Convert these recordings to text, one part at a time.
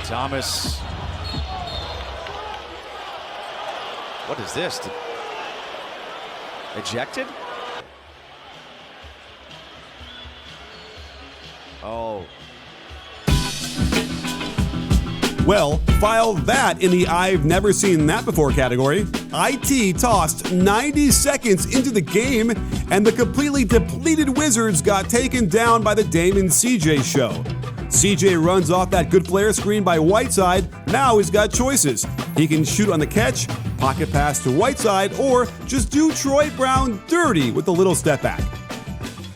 Thomas. What is this? Ejected? Oh. Well, file that in the I've never seen that before category. IT tossed 90 seconds into the game, and the completely depleted Wizards got taken down by the Dame and CJ show. CJ runs off that good flare screen by Whiteside. Now he's got choices. He can shoot on the catch, pocket pass to Whiteside, or just do Troy Brown dirty with a little step back.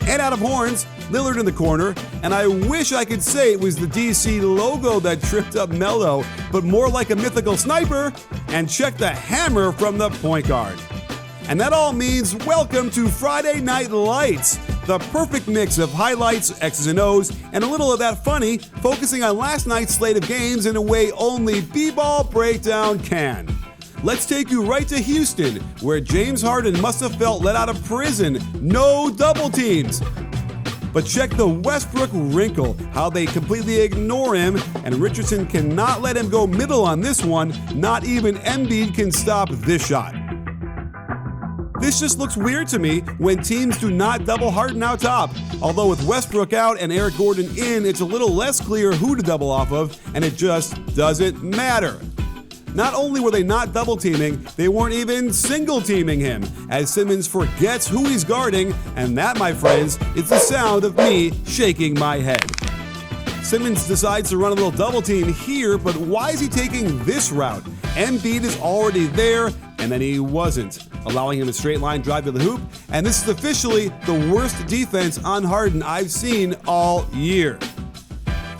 And out of horns, Lillard in the corner, and I wish I could say it was the DC logo that tripped up Melo, but more like a mythical sniper, and check the hammer from the point guard. And that all means welcome to Friday Night Lights, the perfect mix of highlights, X's and O's, and a little of that funny, focusing on last night's slate of games in a way only B-Ball Breakdown can. Let's take you right to Houston, where James Harden must have felt let out of prison. No double teams. But check the Westbrook wrinkle, how they completely ignore him, and Richardson cannot let him go middle on this one. Not even Embiid can stop this shot. This just looks weird to me when teams do not double Harden out top. Although with Westbrook out and Eric Gordon in, it's a little less clear who to double off of, and it just doesn't matter. Not only were they not double teaming, they weren't even single teaming him, as Simmons forgets who he's guarding, and that, my friends, is the sound of me shaking my head. Simmons decides to run a little double team here, but why is he taking this route? Embiid is already there, and then he wasn't, allowing him a straight line drive to the hoop, and this is officially the worst defense on Harden I've seen all year.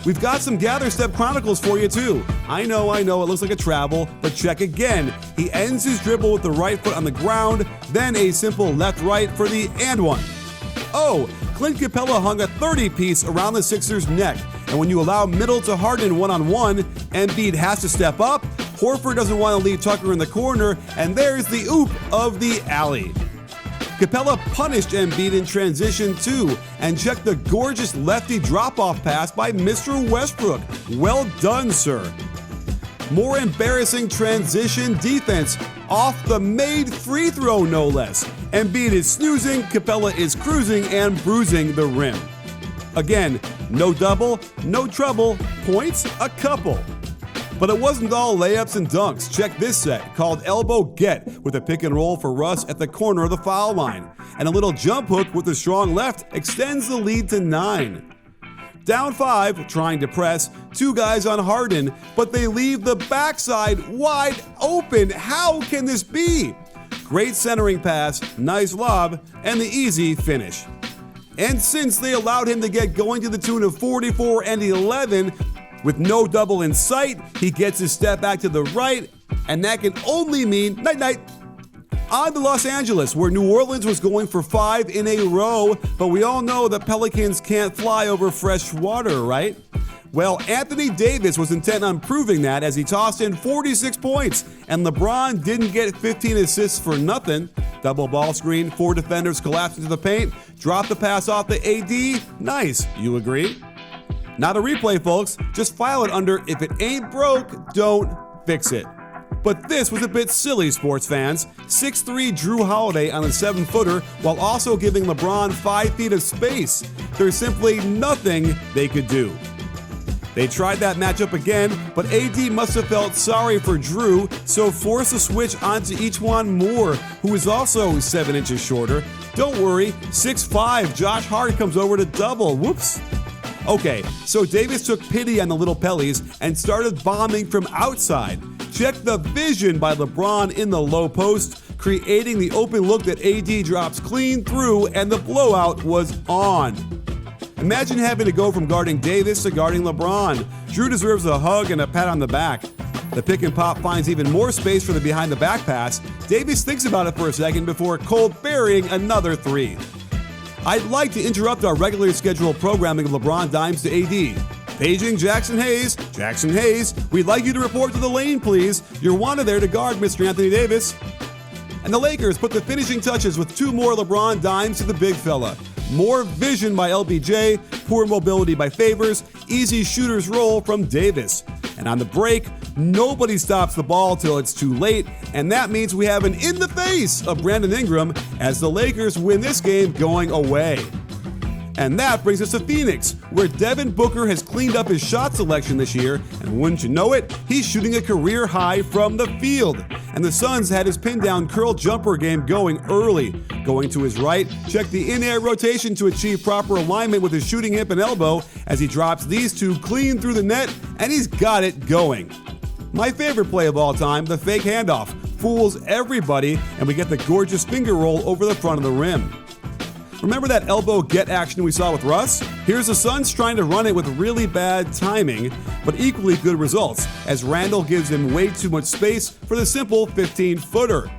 We've got some Gather Step Chronicles for you too. I know, it looks like a travel, but check again. He ends his dribble with the right foot on the ground, then a simple left-right for the and one. Oh, Clint Capella hung a 30-piece around the Sixers' neck, and when you allow Middle to Harden one-on-one, Embiid has to step up, Horford doesn't want to leave Tucker in the corner, and there's the oop of the alley. Capella punished Embiid in transition too, and check the gorgeous lefty drop-off pass by Mr. Westbrook. Well done, sir. More embarrassing transition defense off the made free throw, no less. Embiid is snoozing, Capella is cruising and bruising the rim. Again, no double, no trouble, points a couple. But it wasn't all layups and dunks. Check this set, called Elbow Get, with a pick and roll for Russ at the corner of the foul line. And a little jump hook with a strong left extends the lead to 9. Down 5, trying to press, 2 guys on Harden, but they leave the backside wide open. How can this be? Great centering pass, nice lob, and the easy finish. And since they allowed him to get going to the tune of 44 and 11, with no double in sight, he gets his step back to the right, and that can only mean night-night. On to Los Angeles, where New Orleans was going for 5 in a row, but we all know the Pelicans can't fly over fresh water, right? Well, Anthony Davis was intent on proving that as he tossed in 46 points, and LeBron didn't get 15 assists for nothing. Double ball screen, 4 defenders collapsed into the paint, dropped the pass off the AD. Nice, you agree? Not a replay, folks. Just file it under if it ain't broke, don't fix it. But this was a bit silly, sports fans. 6'3" Drew Holiday on a 7-footer while also giving LeBron 5 feet of space. There's simply nothing they could do. They tried that matchup again, but AD must have felt sorry for Drew, so forced a switch onto E'Twaun Moore, who is also 7 inches shorter. Don't worry, 6'5" Josh Hart comes over to double. Whoops. Okay, so Davis took pity on the little Pellies and started bombing from outside. Check the vision by LeBron in the low post, creating the open look that AD drops clean through, and the blowout was on. Imagine having to go from guarding Davis to guarding LeBron. Drew deserves a hug and a pat on the back. The pick and pop finds even more space for the behind the back pass. Davis thinks about it for a second before cold burying another 3. I'd like to interrupt our regularly scheduled programming of LeBron dimes to AD. Paging Jackson Hayes. Jackson Hayes, we'd like you to report to the lane, please. You're wanted there to guard Mr. Anthony Davis. And the Lakers put the finishing touches with 2 more LeBron dimes to the big fella. More vision by LBJ, poor mobility by Favors, easy shooter's roll from Davis. And on the break, nobody stops the ball till it's too late, and that means we have an in the face of Brandon Ingram as the Lakers win this game going away. And that brings us to Phoenix, where Devin Booker has cleaned up his shot selection this year, and wouldn't you know it, he's shooting a career high from the field. And the Suns had his pin-down curl jumper game going early. Going to his right, check the in-air rotation to achieve proper alignment with his shooting hip and elbow as he drops these two clean through the net, and he's got it going. My favorite play of all time, the fake handoff, fools everybody, and we get the gorgeous finger roll over the front of the rim. Remember that elbow get action we saw with Russ? Here's the Suns trying to run it with really bad timing, but equally good results, as Randall gives him way too much space for the simple 15-footer.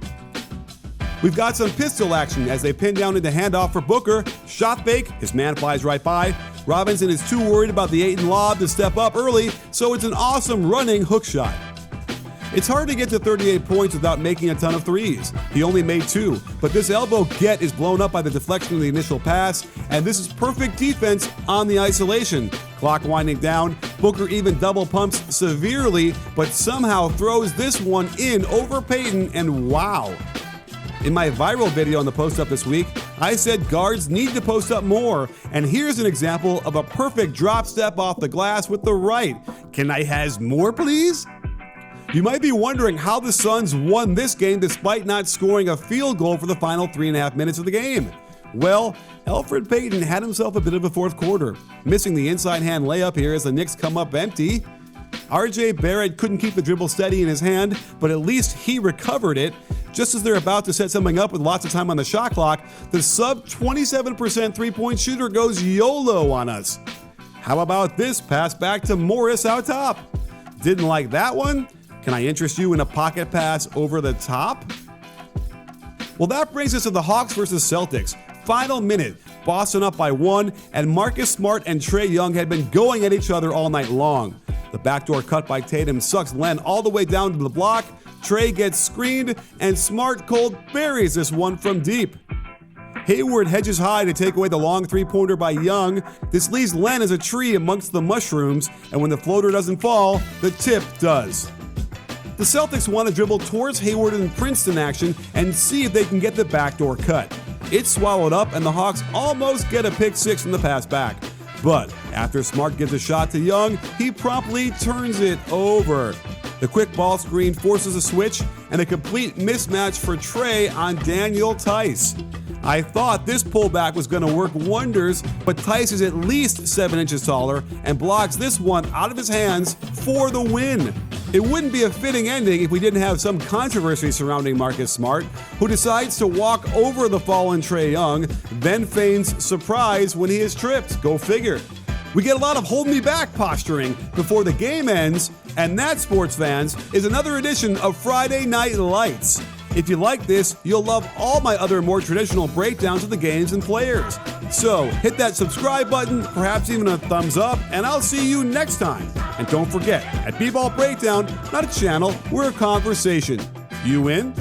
We've got some pistol action as they pin down into handoff for Booker. Shot fake, his man flies right by. Robinson is too worried about the Ayton lob to step up early, so it's an awesome running hook shot. It's hard to get to 38 points without making a ton of threes. He only made 2, but this elbow get is blown up by the deflection of the initial pass, and this is perfect defense on the isolation. Clock winding down, Booker even double pumps severely, but somehow throws this one in over Payton, and wow. In my viral video on the post up this week, I said guards need to post up more, and here's an example of a perfect drop step off the glass with the right. Can I has more, please? You might be wondering how the Suns won this game despite not scoring a field goal for the final 3.5 minutes of the game. Well, Elfrid Payton had himself a bit of a fourth quarter, missing the inside hand layup here as the Knicks come up empty. RJ Barrett couldn't keep the dribble steady in his hand, but at least he recovered it. Just as they're about to set something up with lots of time on the shot clock, the sub 27% three-point shooter goes YOLO on us. How about this pass back to Morris out top? Didn't like that one? Can I interest you in a pocket pass over the top? Well, that brings us to the Hawks versus Celtics. Final minute, Boston up by 1, and Marcus Smart and Trae Young had been going at each other all night long. The backdoor cut by Tatum sucks Len all the way down to the block. Trae gets screened, and Smart cold buries this one from deep. Hayward hedges high to take away the long three-pointer by Young. This leaves Len as a tree amongst the mushrooms, and when the floater doesn't fall, the tip does. The Celtics want to dribble towards Hayward and Princeton action and see if they can get the backdoor cut. It's swallowed up, and the Hawks almost get a pick six in the pass back. But after Smart gives a shot to Young, he promptly turns it over. The quick ball screen forces a switch and a complete mismatch for Trae on Daniel Tice. I thought this pullback was going to work wonders, but Tice is at least 7 inches taller and blocks this one out of his hands for the win. It wouldn't be a fitting ending if we didn't have some controversy surrounding Marcus Smart, who decides to walk over the fallen Trae Young, then feigns surprise when he is tripped. Go figure. We get a lot of hold me back posturing before the game ends, and that, sports fans, is another edition of Friday Night Lights. If you like this, you'll love all my other more traditional breakdowns of the games and players. So hit that subscribe button, perhaps even a thumbs up, and I'll see you next time. And don't forget, at B-Ball Breakdown, not a channel, we're a conversation. You in?